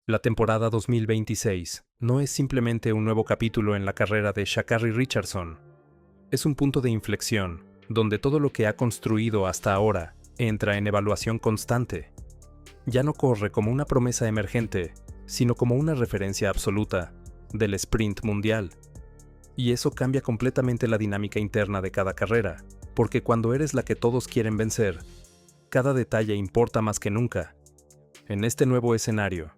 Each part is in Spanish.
La temporada 2026 no es simplemente un nuevo capítulo en la carrera de Sha'Carri Richardson. Es un punto de inflexión, donde todo lo que ha construido hasta ahora entra en evaluación constante. Ya no corre como una promesa emergente, sino como una referencia absoluta del sprint mundial. Y eso cambia completamente la dinámica interna de cada carrera, porque cuando eres la que todos quieren vencer, cada detalle importa más que nunca. En este nuevo escenario,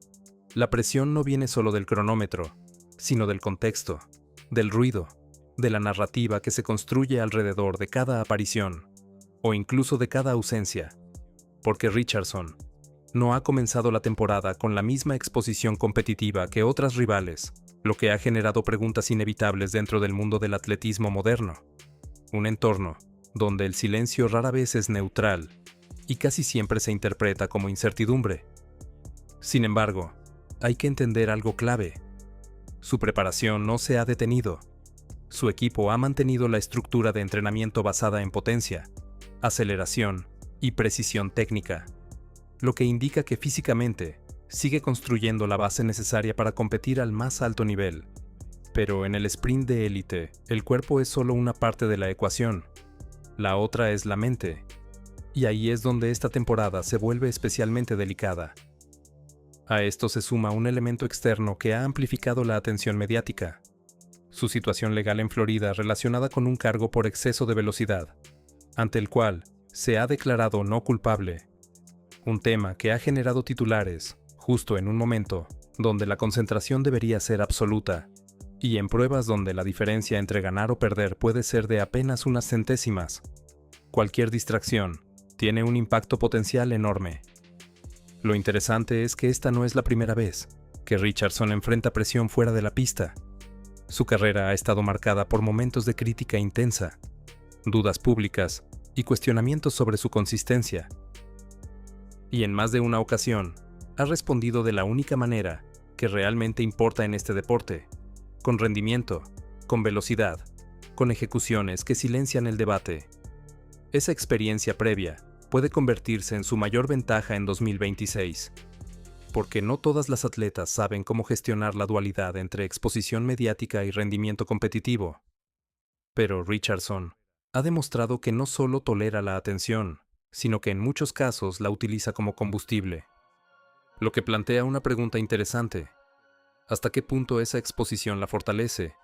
la presión no viene solo del cronómetro, sino del contexto, del ruido, de la narrativa que se construye alrededor de cada aparición, o incluso de cada ausencia, porque Richardson no ha comenzado la temporada con la misma exposición competitiva que otras rivales, lo que ha generado preguntas inevitables dentro del mundo del atletismo moderno. Un entorno donde el silencio rara vez es neutral y casi siempre se interpreta como incertidumbre. Sin embargo, hay que entender algo clave. Su preparación no se ha detenido. Su equipo ha mantenido la estructura de entrenamiento basada en potencia, aceleración y precisión técnica, lo que indica que físicamente sigue construyendo la base necesaria para competir al más alto nivel. Pero en el sprint de élite, el cuerpo es solo una parte de la ecuación. La otra es la mente. Y ahí es donde esta temporada se vuelve especialmente delicada. A esto se suma un elemento externo que ha amplificado la atención mediática: su situación legal en Florida relacionada con un cargo por exceso de velocidad, ante el cual se ha declarado no culpable. Un tema que ha generado titulares, justo en un momento donde la concentración debería ser absoluta, y en pruebas donde la diferencia entre ganar o perder puede ser de apenas unas centésimas. Cualquier distracción tiene un impacto potencial enorme. Lo interesante es que esta no es la primera vez que Richardson enfrenta presión fuera de la pista. Su carrera ha estado marcada por momentos de crítica intensa, dudas públicas y cuestionamientos sobre su consistencia. Y en más de una ocasión, ha respondido de la única manera que realmente importa en este deporte: con rendimiento, con velocidad, con ejecuciones que silencian el debate. Esa experiencia previa puede convertirse en su mayor ventaja en 2026, porque no todas las atletas saben cómo gestionar la dualidad entre exposición mediática y rendimiento competitivo. Pero Richardson ha demostrado que no solo tolera la atención, sino que en muchos casos la utiliza como combustible. Lo que plantea una pregunta interesante: ¿hasta qué punto esa exposición la fortalece?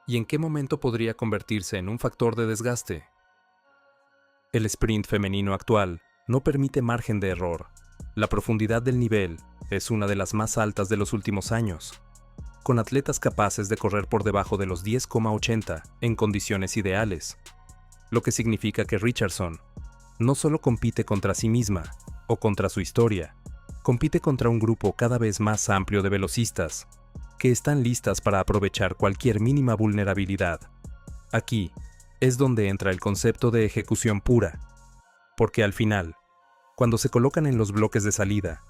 ¿Y en qué momento podría convertirse en un factor de desgaste? El sprint femenino actual no permite margen de error. La profundidad del nivel es una de las más altas de los últimos años, con atletas capaces de correr por debajo de los 10,80 en condiciones ideales, lo que significa que Richardson no solo compite contra sí misma o contra su historia, compite contra un grupo cada vez más amplio de velocistas que están listas para aprovechar cualquier mínima vulnerabilidad. Aquí es donde entra el concepto de ejecución pura, porque al final, cuando se colocan en los bloques de salida,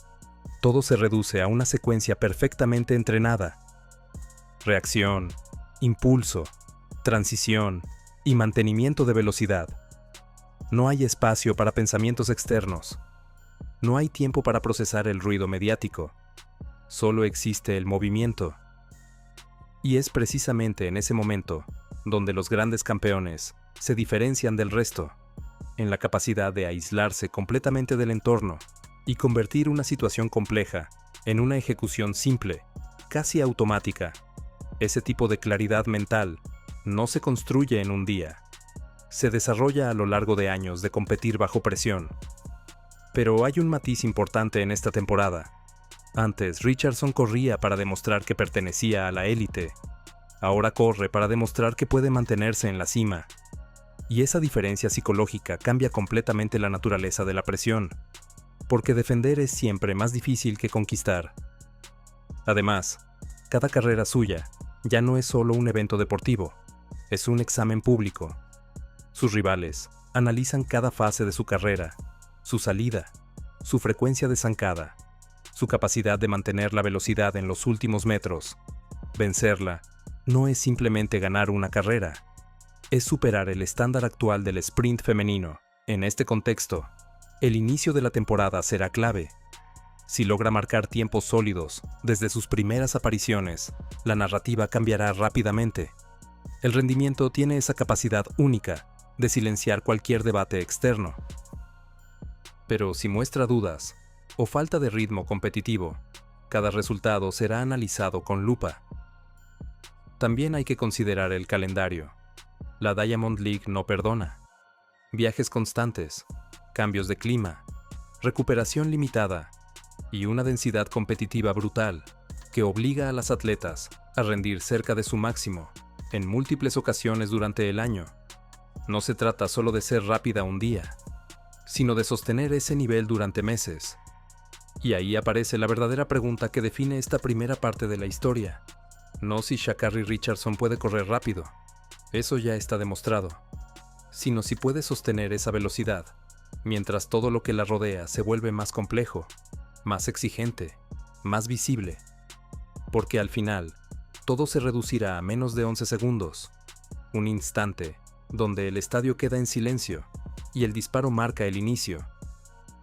todo se reduce a una secuencia perfectamente entrenada: reacción, impulso, transición y mantenimiento de velocidad. No hay espacio para pensamientos externos. No hay tiempo para procesar el ruido mediático. Solo existe el movimiento. Y es precisamente en ese momento donde los grandes campeones se diferencian del resto, en la capacidad de aislarse completamente del entorno y convertir una situación compleja en una ejecución simple, casi automática. Ese tipo de claridad mental no se construye en un día. Se desarrolla a lo largo de años de competir bajo presión. Pero hay un matiz importante en esta temporada. Antes, Richardson corría para demostrar que pertenecía a la élite. Ahora corre para demostrar que puede mantenerse en la cima. Y esa diferencia psicológica cambia completamente la naturaleza de la presión, porque defender es siempre más difícil que conquistar. Además, cada carrera suya ya no es solo un evento deportivo, es un examen público. Sus rivales analizan cada fase de su carrera: su salida, su frecuencia de zancada, su capacidad de mantener la velocidad en los últimos metros. Vencerla no es simplemente ganar una carrera, es superar el estándar actual del sprint femenino. En este contexto, el inicio de la temporada será clave. Si logra marcar tiempos sólidos desde sus primeras apariciones, la narrativa cambiará rápidamente. El rendimiento tiene esa capacidad única de silenciar cualquier debate externo. Pero si muestra dudas o falta de ritmo competitivo, cada resultado será analizado con lupa. También hay que considerar el calendario. La Diamond League no perdona. Viajes constantes, cambios de clima, recuperación limitada y una densidad competitiva brutal que obliga a las atletas a rendir cerca de su máximo en múltiples ocasiones durante el año. No se trata solo de ser rápida un día, sino de sostener ese nivel durante meses. Y ahí aparece la verdadera pregunta que define esta primera parte de la historia. No si Sha'Carri Richardson puede correr rápido, eso ya está demostrado, sino si puede sostener esa velocidad, mientras todo lo que la rodea se vuelve más complejo, más exigente, más visible. Porque al final, todo se reducirá a menos de 11 segundos, un instante donde el estadio queda en silencio y el disparo marca el inicio.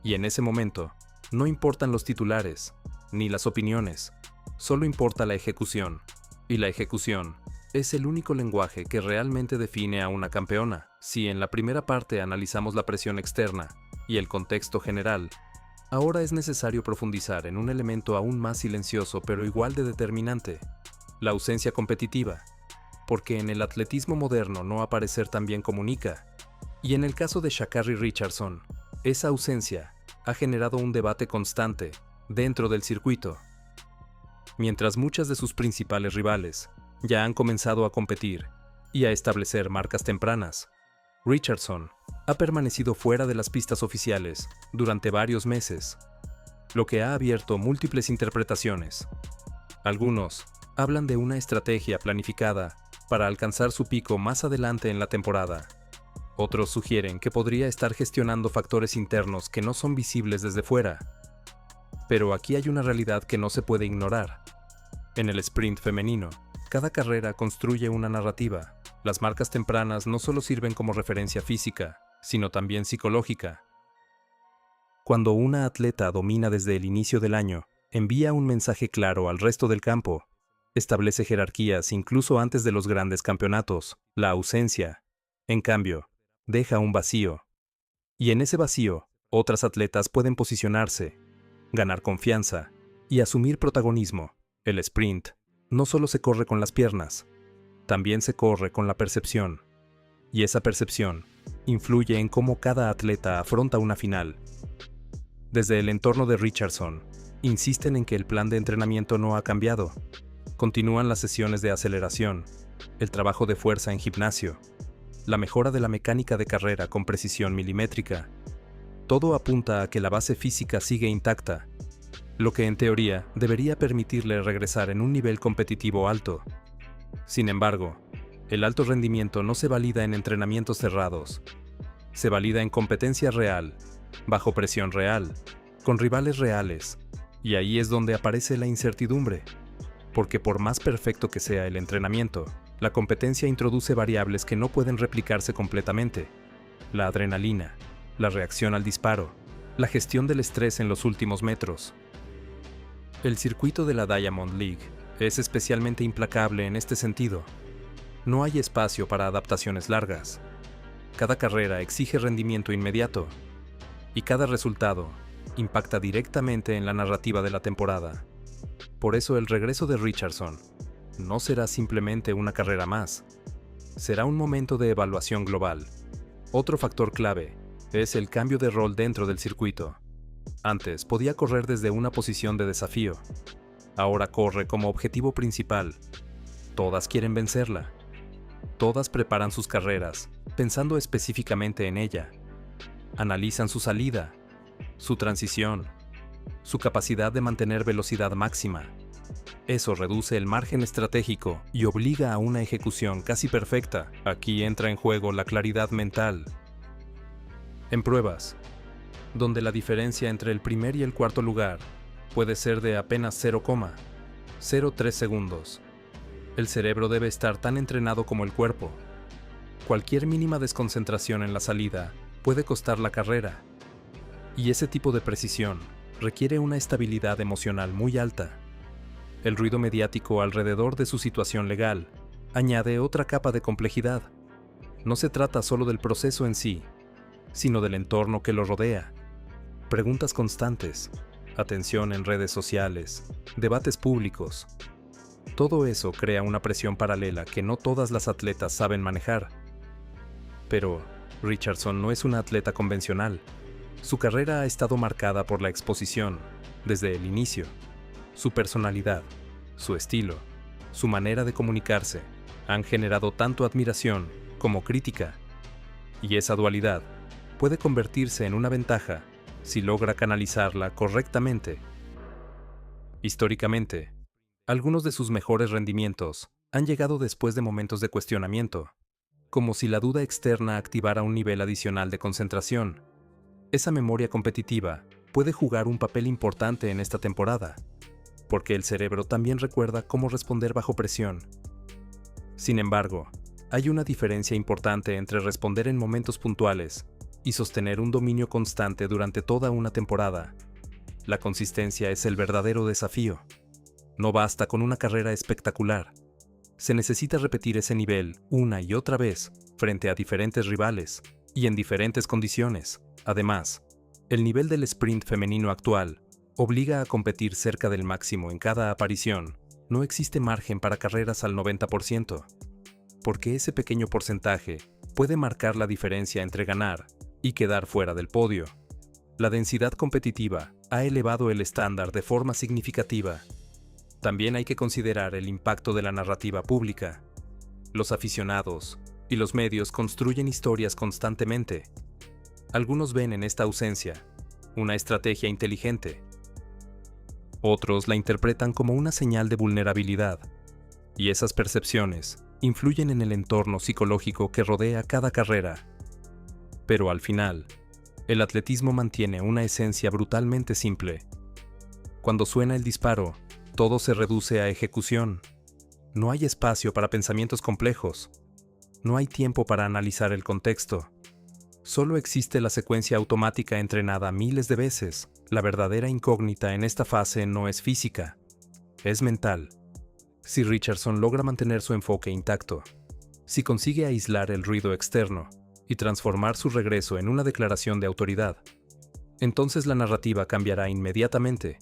Y en ese momento, no importan los titulares, ni las opiniones, solo importa la ejecución. Y la ejecución es el único lenguaje que realmente define a una campeona. Si en la primera parte analizamos la presión externa y el contexto general, ahora es necesario profundizar en un elemento aún más silencioso pero igual de determinante, la ausencia competitiva, porque en el atletismo moderno no aparecer también comunica, y en el caso de Sha'Carri Richardson, esa ausencia ha generado un debate constante dentro del circuito. Mientras muchas de sus principales rivales ya han comenzado a competir y a establecer marcas tempranas, Richardson ha permanecido fuera de las pistas oficiales durante varios meses, lo que ha abierto múltiples interpretaciones. Algunos hablan de una estrategia planificada para alcanzar su pico más adelante en la temporada. Otros sugieren que podría estar gestionando factores internos que no son visibles desde fuera. Pero aquí hay una realidad que no se puede ignorar. En el sprint femenino, cada carrera construye una narrativa. Las marcas tempranas no solo sirven como referencia física, sino también psicológica. Cuando una atleta domina desde el inicio del año, envía un mensaje claro al resto del campo. Establece jerarquías incluso antes de los grandes campeonatos. La ausencia, en cambio, deja un vacío. Y en ese vacío, otras atletas pueden posicionarse, ganar confianza y asumir protagonismo. El sprint no solo se corre con las piernas, también se corre con la percepción. Y esa percepción influye en cómo cada atleta afronta una final. Desde el entorno de Richardson, insisten en que el plan de entrenamiento no ha cambiado. Continúan las sesiones de aceleración, el trabajo de fuerza en gimnasio, la mejora de la mecánica de carrera con precisión milimétrica. Todo apunta a que la base física sigue intacta, lo que en teoría debería permitirle regresar en un nivel competitivo alto. Sin embargo, el alto rendimiento no se valida en entrenamientos cerrados. Se valida en competencia real, bajo presión real, con rivales reales, y ahí es donde aparece la incertidumbre. Porque por más perfecto que sea el entrenamiento, la competencia introduce variables que no pueden replicarse completamente. La adrenalina, la reacción al disparo, la gestión del estrés en los últimos metros. El circuito de la Diamond League es especialmente implacable en este sentido. No hay espacio para adaptaciones largas. Cada carrera exige rendimiento inmediato, y cada resultado impacta directamente en la narrativa de la temporada. Por eso el regreso de Richardson no será simplemente una carrera más, será un momento de evaluación global. Otro factor clave es el cambio de rol dentro del circuito. Antes podía correr desde una posición de desafío. Ahora corre como objetivo principal. Todas quieren vencerla. Todas preparan sus carreras, pensando específicamente en ella. Analizan su salida, su transición, su capacidad de mantener velocidad máxima. Eso reduce el margen estratégico y obliga a una ejecución casi perfecta. Aquí entra en juego la claridad mental. En pruebas, donde la diferencia entre el primer y el cuarto lugar puede ser de apenas 0,03 segundos, el cerebro debe estar tan entrenado como el cuerpo. Cualquier mínima desconcentración en la salida puede costar la carrera. Y ese tipo de precisión requiere una estabilidad emocional muy alta. El ruido mediático alrededor de su situación legal añade otra capa de complejidad. No se trata solo del proceso en sí, sino del entorno que lo rodea. Preguntas constantes, atención en redes sociales, debates públicos. Todo eso crea una presión paralela que no todas las atletas saben manejar. Pero Richardson no es una atleta convencional. Su carrera ha estado marcada por la exposición, desde el inicio. Su personalidad, su estilo, su manera de comunicarse han generado tanto admiración como crítica. Y esa dualidad puede convertirse en una ventaja si logra canalizarla correctamente. Históricamente, algunos de sus mejores rendimientos han llegado después de momentos de cuestionamiento, como si la duda externa activara un nivel adicional de concentración. Esa memoria competitiva puede jugar un papel importante en esta temporada, porque el cerebro también recuerda cómo responder bajo presión. Sin embargo, hay una diferencia importante entre responder en momentos puntuales y sostener un dominio constante durante toda una temporada. La consistencia es el verdadero desafío. No basta con una carrera espectacular. Se necesita repetir ese nivel una y otra vez frente a diferentes rivales y en diferentes condiciones. Además, el nivel del sprint femenino actual obliga a competir cerca del máximo en cada aparición. No existe margen para carreras al 90%, porque ese pequeño porcentaje puede marcar la diferencia entre ganar y quedar fuera del podio. La densidad competitiva ha elevado el estándar de forma significativa. También hay que considerar el impacto de la narrativa pública. Los aficionados y los medios construyen historias constantemente. Algunos ven en esta ausencia una estrategia inteligente. Otros la interpretan como una señal de vulnerabilidad. Y esas percepciones influyen en el entorno psicológico que rodea cada carrera. Pero al final, el atletismo mantiene una esencia brutalmente simple. Cuando suena el disparo, todo se reduce a ejecución. No hay espacio para pensamientos complejos. No hay tiempo para analizar el contexto. Solo existe la secuencia automática entrenada miles de veces. La verdadera incógnita en esta fase no es física, es mental. Si Richardson logra mantener su enfoque intacto, si consigue aislar el ruido externo y transformar su regreso en una declaración de autoridad, entonces la narrativa cambiará inmediatamente.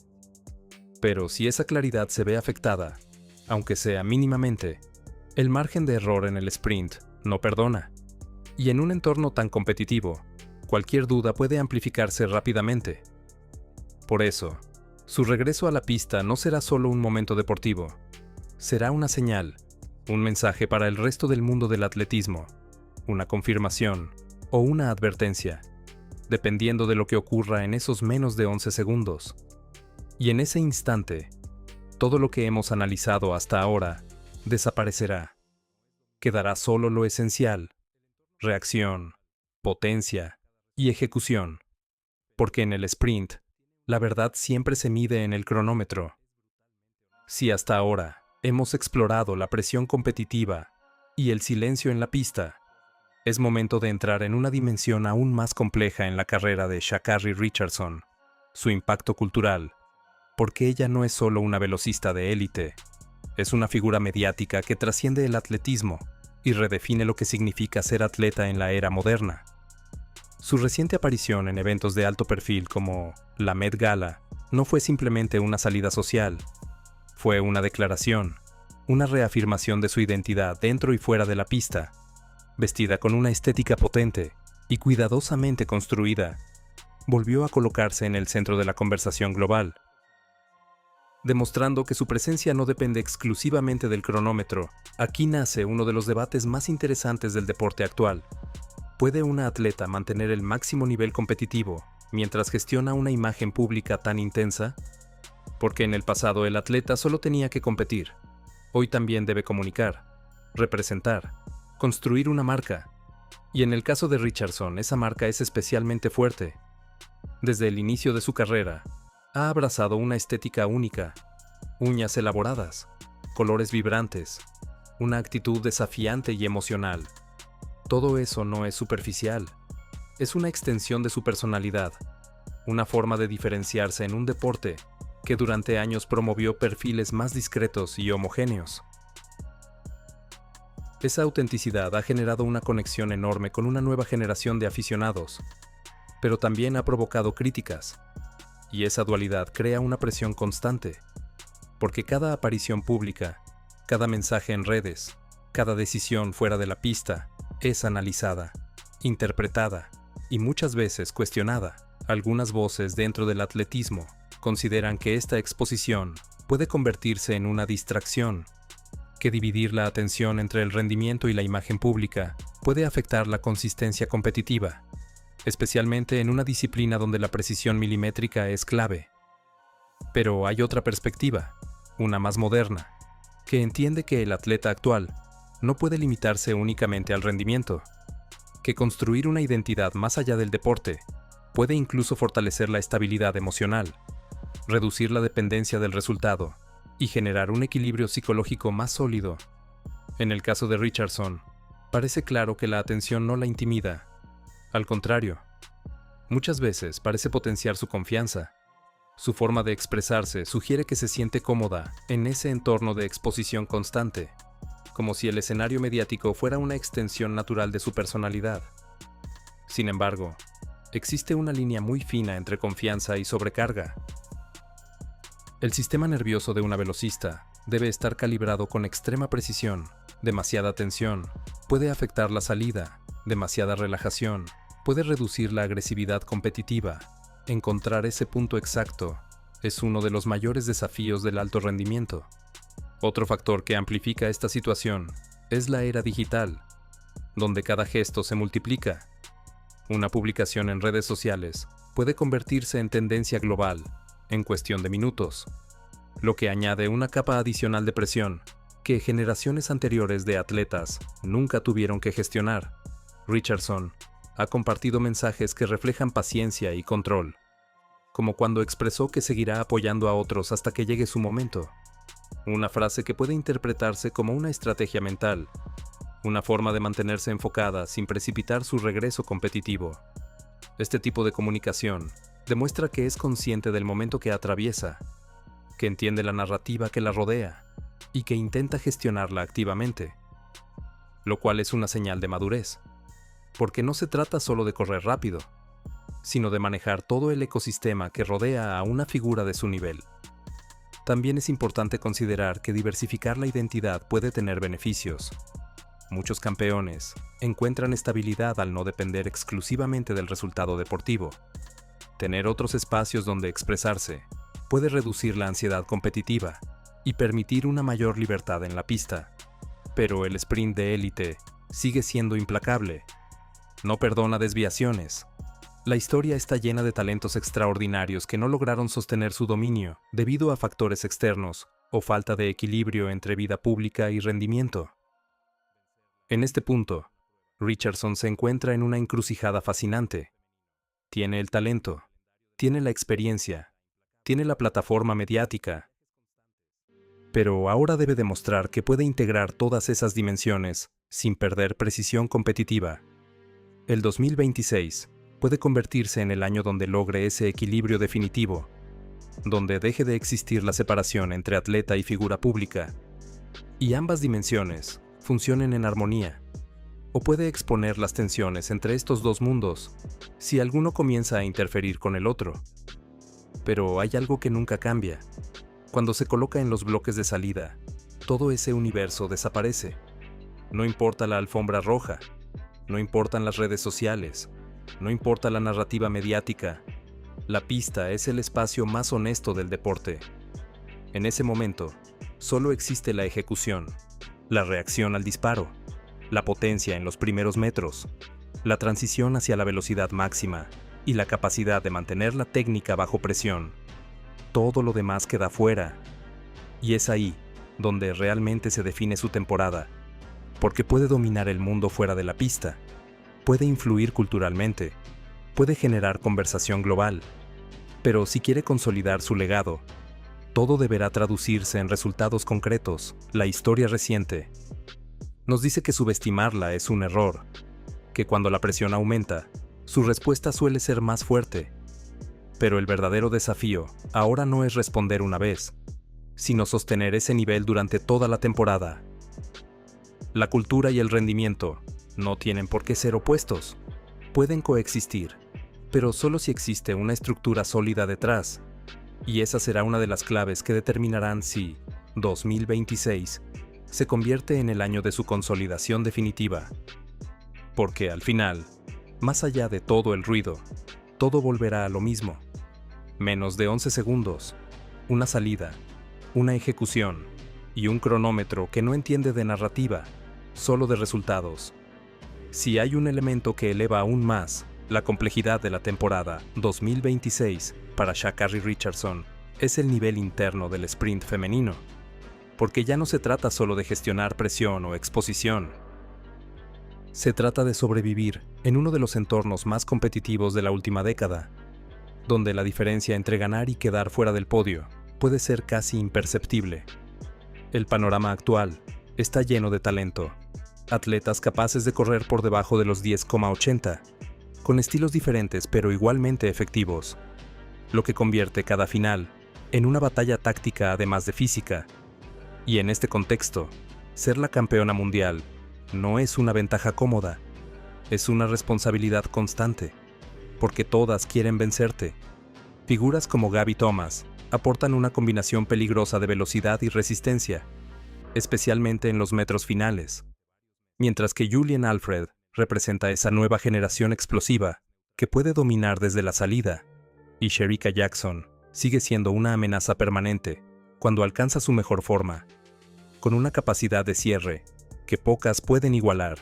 Pero si esa claridad se ve afectada, aunque sea mínimamente, el margen de error en el sprint no perdona. Y en un entorno tan competitivo, cualquier duda puede amplificarse rápidamente. Por eso, su regreso a la pista no será solo un momento deportivo, será una señal, un mensaje para el resto del mundo del atletismo, una confirmación o una advertencia, dependiendo de lo que ocurra en esos menos de 11 segundos. Y en ese instante, todo lo que hemos analizado hasta ahora desaparecerá. Quedará solo lo esencial: reacción, potencia y ejecución. Porque en el sprint, la verdad siempre se mide en el cronómetro. Si hasta ahora hemos explorado la presión competitiva y el silencio en la pista, es momento de entrar en una dimensión aún más compleja en la carrera de Sha'Carri Richardson, su impacto cultural, porque ella no es solo una velocista de élite, es una figura mediática que trasciende el atletismo y redefine lo que significa ser atleta en la era moderna. Su reciente aparición en eventos de alto perfil como la Met Gala no fue simplemente una salida social, fue una declaración, una reafirmación de su identidad dentro y fuera de la pista. Vestida con una estética potente y cuidadosamente construida, volvió a colocarse en el centro de la conversación global, demostrando que su presencia no depende exclusivamente del cronómetro. Aquí nace uno de los debates más interesantes del deporte actual. ¿Puede una atleta mantener el máximo nivel competitivo mientras gestiona una imagen pública tan intensa? Porque en el pasado el atleta solo tenía que competir. Hoy también debe comunicar, representar, construir una marca. Y en el caso de Richardson, esa marca es especialmente fuerte. Desde el inicio de su carrera, ha abrazado una estética única, uñas elaboradas, colores vibrantes, una actitud desafiante y emocional. Todo eso no es superficial, es una extensión de su personalidad. una forma de diferenciarse en un deporte que durante años promovió perfiles más discretos y homogéneos. Esa autenticidad ha generado una conexión enorme con una nueva generación de aficionados, pero también ha provocado críticas, y esa dualidad crea una presión constante, porque cada aparición pública, cada mensaje en redes, cada decisión fuera de la pista es analizada, interpretada y muchas veces cuestionada. Algunas voces dentro del atletismo consideran que esta exposición puede convertirse en una distracción, que dividir la atención entre el rendimiento y la imagen pública puede afectar la consistencia competitiva, especialmente en una disciplina donde la precisión milimétrica es clave. Pero hay otra perspectiva, una más moderna, que entiende que el atleta actual no puede limitarse únicamente al rendimiento, que construir una identidad más allá del deporte puede incluso fortalecer la estabilidad emocional, reducir la dependencia del resultado y generar un equilibrio psicológico más sólido. En el caso de Richardson, parece claro que la atención no la intimida. Al contrario, muchas veces parece potenciar su confianza. Su forma de expresarse sugiere que se siente cómoda en ese entorno de exposición constante, como si el escenario mediático fuera una extensión natural de su personalidad. Sin embargo, existe una línea muy fina entre confianza y sobrecarga. El sistema nervioso de una velocista debe estar calibrado con extrema precisión. Demasiada tensión puede afectar la salida, demasiada relajación puede reducir la agresividad competitiva. Encontrar ese punto exacto es uno de los mayores desafíos del alto rendimiento. Otro factor que amplifica esta situación es la era digital, donde cada gesto se multiplica. Una publicación en redes sociales puede convertirse en tendencia global en cuestión de minutos, lo que añade una capa adicional de presión que generaciones anteriores de atletas nunca tuvieron que gestionar. Richardson ha compartido mensajes que reflejan paciencia y control, como cuando expresó que seguirá apoyando a otros hasta que llegue su momento. Una frase que puede interpretarse como una estrategia mental, una forma de mantenerse enfocada sin precipitar su regreso competitivo. Este tipo de comunicación demuestra que es consciente del momento que atraviesa, que entiende la narrativa que la rodea y que intenta gestionarla activamente, lo cual es una señal de madurez, porque no se trata solo de correr rápido, sino de manejar todo el ecosistema que rodea a una figura de su nivel. También es importante considerar que diversificar la identidad puede tener beneficios. Muchos campeones encuentran estabilidad al no depender exclusivamente del resultado deportivo. Tener otros espacios donde expresarse puede reducir la ansiedad competitiva y permitir una mayor libertad en la pista. Pero el sprint de élite sigue siendo implacable. No perdona desviaciones. La historia está llena de talentos extraordinarios que no lograron sostener su dominio debido a factores externos o falta de equilibrio entre vida pública y rendimiento. En este punto, Richardson se encuentra en una encrucijada fascinante. Tiene el talento, tiene la experiencia, tiene la plataforma mediática, pero ahora debe demostrar que puede integrar todas esas dimensiones sin perder precisión competitiva. El 2026 puede convertirse en el año donde logre ese equilibrio definitivo, donde deje de existir la separación entre atleta y figura pública, y ambas dimensiones funcionen en armonía. O puede exponer las tensiones entre estos dos mundos si alguno comienza a interferir con el otro. Pero hay algo que nunca cambia. Cuando se coloca en los bloques de salida, todo ese universo desaparece. No importa la alfombra roja, no importan las redes sociales, no importa la narrativa mediática, la pista es el espacio más honesto del deporte. En ese momento, solo existe la ejecución, la reacción al disparo, la potencia en los primeros metros, la transición hacia la velocidad máxima y la capacidad de mantener la técnica bajo presión. Todo lo demás queda fuera. Y es ahí donde realmente se define su temporada, porque puede dominar el mundo fuera de la pista, puede influir culturalmente, puede generar conversación global, pero si quiere consolidar su legado, todo deberá traducirse en resultados concretos. La historia reciente nos dice que subestimarla es un error, que cuando la presión aumenta, su respuesta suele ser más fuerte. Pero el verdadero desafío ahora no es responder una vez, sino sostener ese nivel durante toda la temporada. La cultura y el rendimiento no tienen por qué ser opuestos. Pueden coexistir, pero solo si existe una estructura sólida detrás. Y esa será una de las claves que determinarán si 2026 se convierte en el año de su consolidación definitiva. Porque al final, más allá de todo el ruido, todo volverá a lo mismo. Menos de 11 segundos, una salida, una ejecución y un cronómetro que no entiende de narrativa, solo de resultados. Si hay un elemento que eleva aún más la complejidad de la temporada 2026 para Sha'Carri Richardson, es el nivel interno del sprint femenino. Porque ya no se trata solo de gestionar presión o exposición. Se trata de sobrevivir en uno de los entornos más competitivos de la última década, donde la diferencia entre ganar y quedar fuera del podio puede ser casi imperceptible. El panorama actual está lleno de talento, atletas capaces de correr por debajo de los 10,80, con estilos diferentes pero igualmente efectivos, lo que convierte cada final en una batalla táctica además de física. Y en este contexto, ser la campeona mundial no es una ventaja cómoda, es una responsabilidad constante, porque todas quieren vencerte. Figuras como Gabby Thomas aportan una combinación peligrosa de velocidad y resistencia, especialmente en los metros finales, mientras que Julien Alfred representa esa nueva generación explosiva que puede dominar desde la salida, y Shericka Jackson sigue siendo una amenaza permanente cuando alcanza su mejor forma, con una capacidad de cierre que pocas pueden igualar.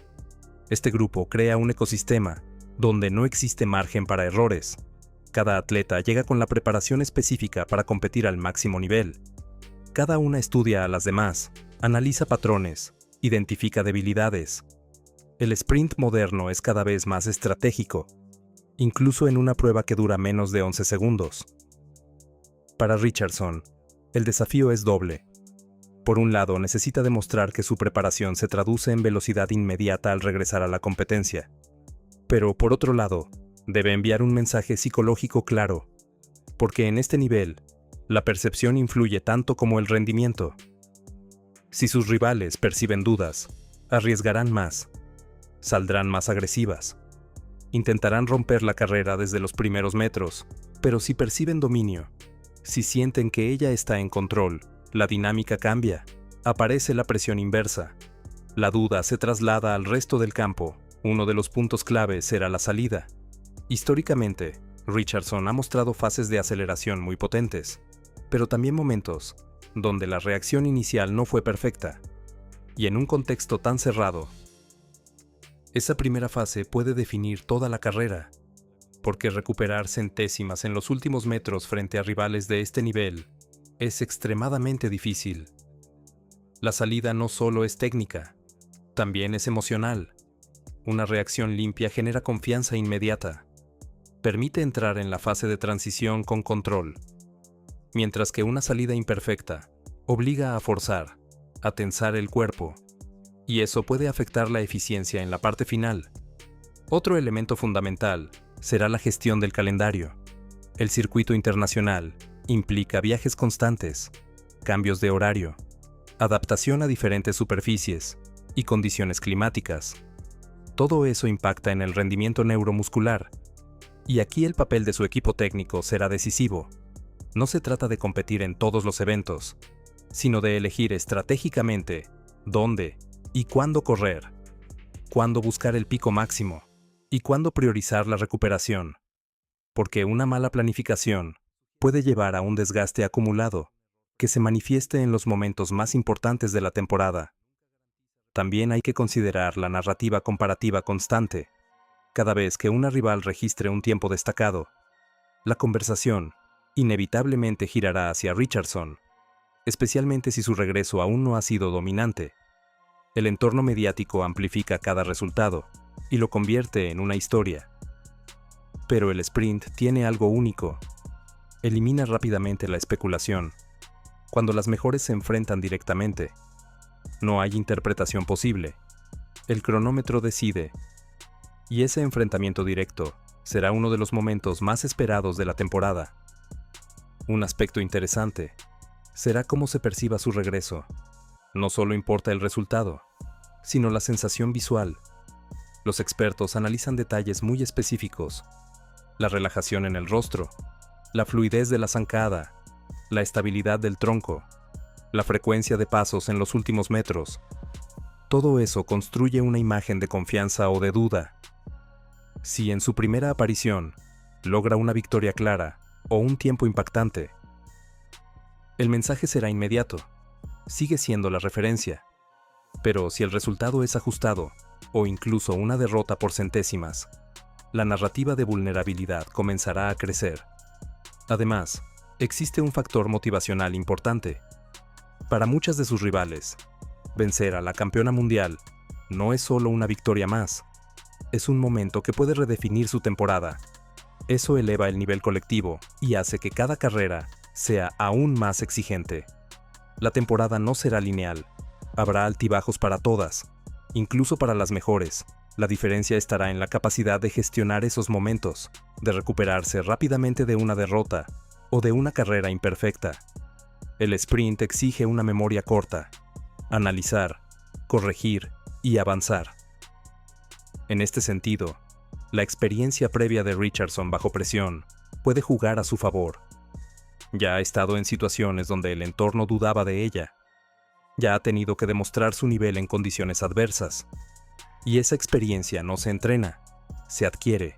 Este grupo crea un ecosistema donde no existe margen para errores. Cada atleta llega con la preparación específica para competir al máximo nivel. Cada una estudia a las demás, analiza patrones, identifica debilidades. El sprint moderno es cada vez más estratégico, incluso en una prueba que dura menos de 11 segundos. Para Richardson, el desafío es doble. Por un lado, necesita demostrar que su preparación se traduce en velocidad inmediata al regresar a la competencia. Pero por otro lado, debe enviar un mensaje psicológico claro, porque en este nivel, la percepción influye tanto como el rendimiento. Si sus rivales perciben dudas, arriesgarán más, saldrán más agresivas, intentarán romper la carrera desde los primeros metros, pero si perciben dominio, si sienten que ella está en control, la dinámica cambia, aparece la presión inversa. La duda se traslada al resto del campo. Uno de los puntos clave será la salida. Históricamente, Richardson ha mostrado fases de aceleración muy potentes, pero también momentos donde la reacción inicial no fue perfecta. Y en un contexto tan cerrado, esa primera fase puede definir toda la carrera, porque recuperar centésimas en los últimos metros frente a rivales de este nivel es extremadamente difícil. La salida no solo es técnica, también es emocional. Una reacción limpia genera confianza inmediata. Permite entrar en la fase de transición con control, mientras que una salida imperfecta obliga a forzar, a tensar el cuerpo, y eso puede afectar la eficiencia en la parte final. Otro elemento fundamental será la gestión del calendario. El circuito internacional implica viajes constantes, cambios de horario, adaptación a diferentes superficies y condiciones climáticas. Todo eso impacta en el rendimiento neuromuscular, y aquí el papel de su equipo técnico será decisivo. No se trata de competir en todos los eventos, sino de elegir estratégicamente dónde y cuándo correr, cuándo buscar el pico máximo y cuándo priorizar la recuperación. Porque una mala planificación puede llevar a un desgaste acumulado que se manifieste en los momentos más importantes de la temporada. También hay que considerar la narrativa comparativa constante. Cada vez que una rival registre un tiempo destacado, la conversación inevitablemente girará hacia Richardson, especialmente si su regreso aún no ha sido dominante. El entorno mediático amplifica cada resultado y lo convierte en una historia. Pero el sprint tiene algo único. Elimina rápidamente la especulación. Cuando las mejores se enfrentan directamente, no hay interpretación posible. El cronómetro decide, y ese enfrentamiento directo Será uno de los momentos más esperados de la temporada. Un aspecto interesante será cómo se perciba su regreso. No solo importa el resultado, sino la sensación visual. Los expertos analizan detalles muy específicos: la relajación en el rostro, la fluidez de la zancada, la estabilidad del tronco, la frecuencia de pasos en los últimos metros. Todo eso construye una imagen de confianza o de duda. Si en su primera aparición logra una victoria clara o un tiempo impactante, el mensaje será inmediato. Sigue siendo la referencia. Pero si el resultado es ajustado, o incluso una derrota por centésimas, la narrativa de vulnerabilidad comenzará a crecer. Además, existe un factor motivacional importante. Para muchas de sus rivales, vencer a la campeona mundial no es solo una victoria más, es un momento que puede redefinir su temporada. Eso eleva el nivel colectivo y hace que cada carrera sea aún más exigente. La temporada no será lineal, habrá altibajos para todas, incluso para las mejores. La diferencia estará en la capacidad de gestionar esos momentos, de recuperarse rápidamente de una derrota o de una carrera imperfecta. El sprint exige una memoria corta: analizar, corregir y avanzar. En este sentido, la experiencia previa de Richardson bajo presión puede jugar a su favor. Ya ha estado en situaciones donde el entorno dudaba de ella. Ya ha tenido que demostrar su nivel en condiciones adversas. Y esa experiencia no se entrena, se adquiere.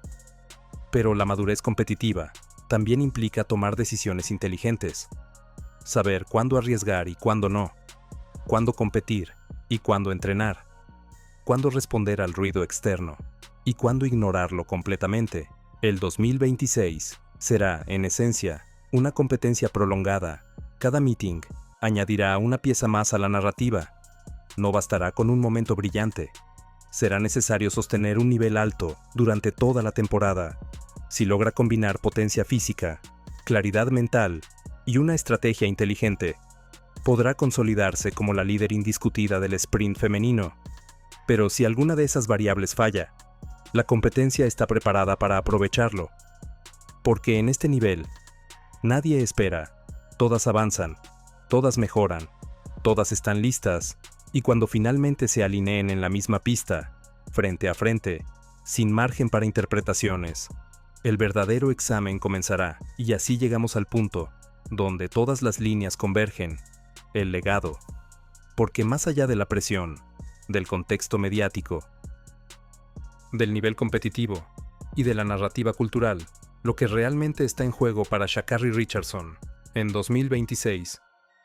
Pero la madurez competitiva también implica tomar decisiones inteligentes. Saber cuándo arriesgar y cuándo no. Cuándo competir y cuándo entrenar. Cuándo responder al ruido externo y cuándo ignorarlo completamente. El 2026 será, en esencia, una competencia prolongada. Cada meeting añadirá una pieza más a la narrativa. No bastará con un momento brillante. Será necesario sostener un nivel alto durante toda la temporada. Si logra combinar potencia física, claridad mental y una estrategia inteligente, podrá consolidarse como la líder indiscutida del sprint femenino. Pero si alguna de esas variables falla, la competencia está preparada para aprovecharlo. Porque en este nivel, nadie espera, todas avanzan, todas mejoran, todas están listas, y cuando finalmente se alineen en la misma pista, frente a frente, sin margen para interpretaciones, el verdadero examen comenzará, y así llegamos al punto donde todas las líneas convergen: el legado. Porque más allá de la presión, del contexto mediático, del nivel competitivo y de la narrativa cultural, lo que realmente está en juego para Sha'Carri Richardson en 2026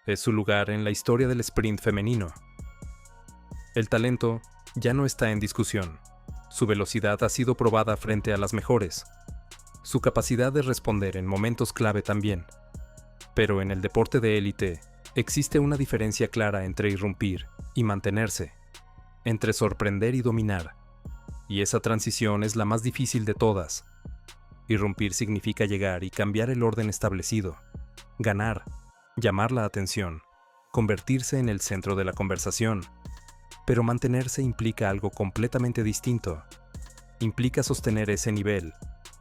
es su lugar en la historia del sprint femenino. El talento ya no está en discusión. Su velocidad ha sido probada frente a las mejores. Su capacidad de responder en momentos clave también. Pero en el deporte de élite, existe una diferencia clara entre irrumpir y mantenerse, entre sorprender y dominar. Y esa transición es la más difícil de todas. Irrumpir significa llegar y cambiar el orden establecido, ganar, llamar la atención, convertirse en el centro de la conversación. Pero mantenerse implica algo completamente distinto. Implica sostener ese nivel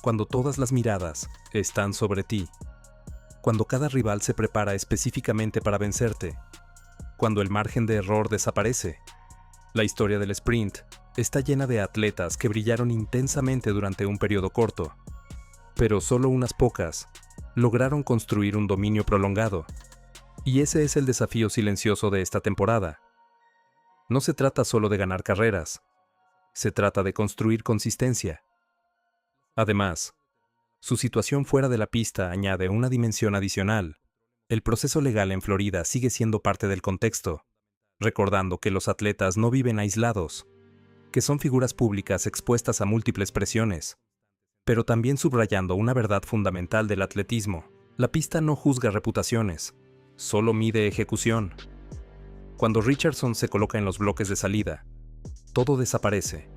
cuando todas las miradas están sobre ti. Cuando cada rival se prepara específicamente para vencerte. Cuando el margen de error desaparece. La historia del sprint está llena de atletas que brillaron intensamente durante un periodo corto. Pero solo unas pocas lograron construir un dominio prolongado. Y ese es el desafío silencioso de esta temporada. No se trata solo de ganar carreras. Se trata de construir consistencia. Además, su situación fuera de la pista añade una dimensión adicional. El proceso legal en Florida sigue siendo parte del contexto, recordando que los atletas no viven aislados, que son figuras públicas expuestas a múltiples presiones, pero también subrayando una verdad fundamental del atletismo: la pista no juzga reputaciones, solo mide ejecución. Cuando Richardson se coloca en los bloques de salida, todo desaparece.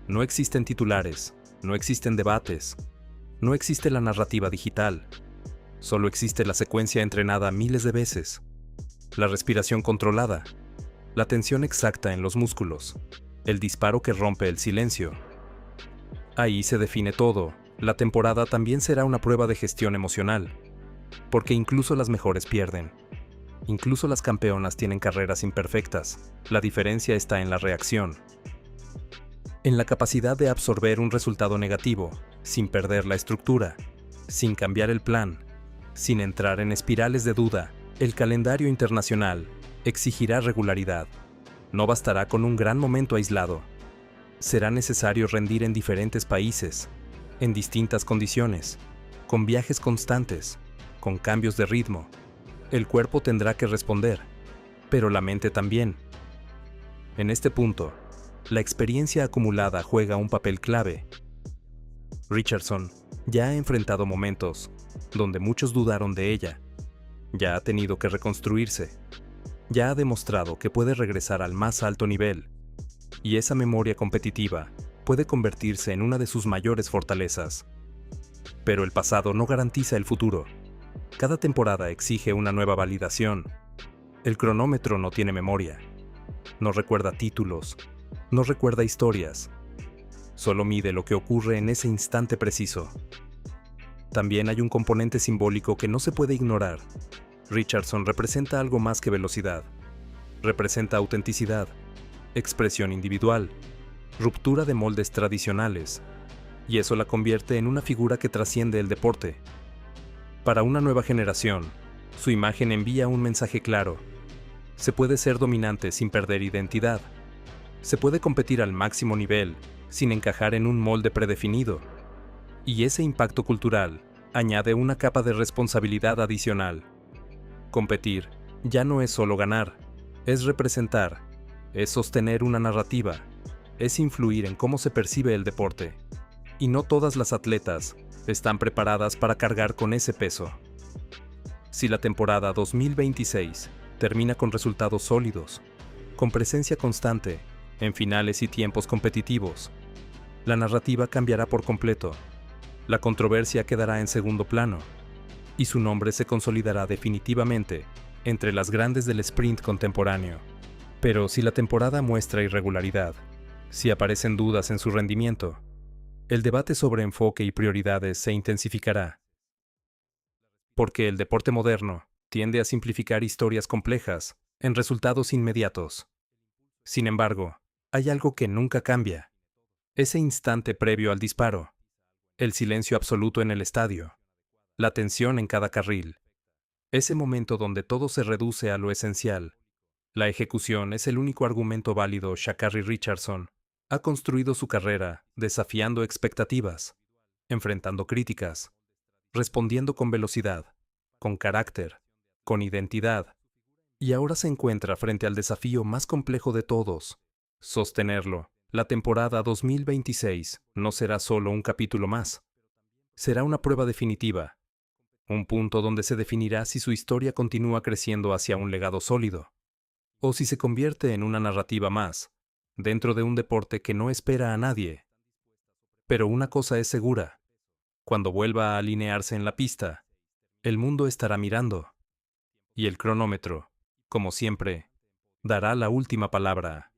No existen titulares, no existen debates, no existe la narrativa digital. Solo existe la secuencia entrenada miles de veces, la respiración controlada, la tensión exacta en los músculos, el disparo que rompe el silencio. Ahí se define todo, La temporada también será una prueba de gestión emocional, porque incluso las mejores pierden. Incluso las campeonas tienen carreras imperfectas. La diferencia está en la reacción, en la capacidad de absorber un resultado negativo, sin perder la estructura, sin cambiar el plan, sin entrar en espirales de duda. El calendario internacional exigirá regularidad. No bastará con un gran momento aislado. Será necesario rendir en diferentes países, en distintas condiciones, con viajes constantes, con cambios de ritmo. El cuerpo tendrá que responder, pero la mente también. En este punto, la experiencia acumulada juega un papel clave. Richardson ya ha enfrentado momentos donde muchos dudaron de ella. Ya ha tenido que reconstruirse. Ya ha demostrado que puede regresar al más alto nivel. Y esa memoria competitiva puede convertirse en una de sus mayores fortalezas. Pero el pasado no garantiza el futuro. Cada temporada exige una nueva validación. El cronómetro no tiene memoria. No recuerda títulos. No recuerda historias. Solo mide lo que ocurre en ese instante preciso. También hay un componente simbólico que no se puede ignorar. Richardson representa algo más que velocidad. Representa autenticidad, expresión individual, ruptura de moldes tradicionales, y eso la convierte en una figura que trasciende el deporte. Para una nueva generación, su imagen envía un mensaje claro. Se puede ser dominante sin perder identidad. Se puede competir al máximo nivel sin encajar en un molde predefinido. Y ese impacto cultural añade una capa de responsabilidad adicional. Competir ya no es solo ganar, es representar, es sostener una narrativa, es influir en cómo se percibe el deporte. Y no todas las atletas están preparadas para cargar con ese peso. Si la temporada 2026 termina con resultados sólidos, con presencia constante en finales y tiempos competitivos, la narrativa cambiará por completo. La controversia quedará en segundo plano, y su nombre se consolidará definitivamente entre las grandes del sprint contemporáneo. Pero si la temporada muestra irregularidad, si aparecen dudas en su rendimiento, el debate sobre enfoque y prioridades se intensificará. Porque el deporte moderno tiende a simplificar historias complejas en resultados inmediatos. Sin embargo, hay algo que nunca cambia. Ese instante previo al disparo, el silencio absoluto en el estadio, la tensión en cada carril, ese momento donde todo se reduce a lo esencial. La ejecución es el único argumento válido. Sha'Carri Richardson ha construido su carrera desafiando expectativas, enfrentando críticas, respondiendo con velocidad, con carácter, con identidad, y ahora se encuentra frente al desafío más complejo de todos: sostenerlo. La temporada 2026 no será solo un capítulo más. Será una prueba definitiva, un punto donde se definirá si su historia continúa creciendo hacia un legado sólido, o si se convierte en una narrativa más, dentro de un deporte que no espera a nadie. Pero una cosa es segura: cuando vuelva a alinearse en la pista, el mundo estará mirando, y el cronómetro, como siempre, dará la última palabra.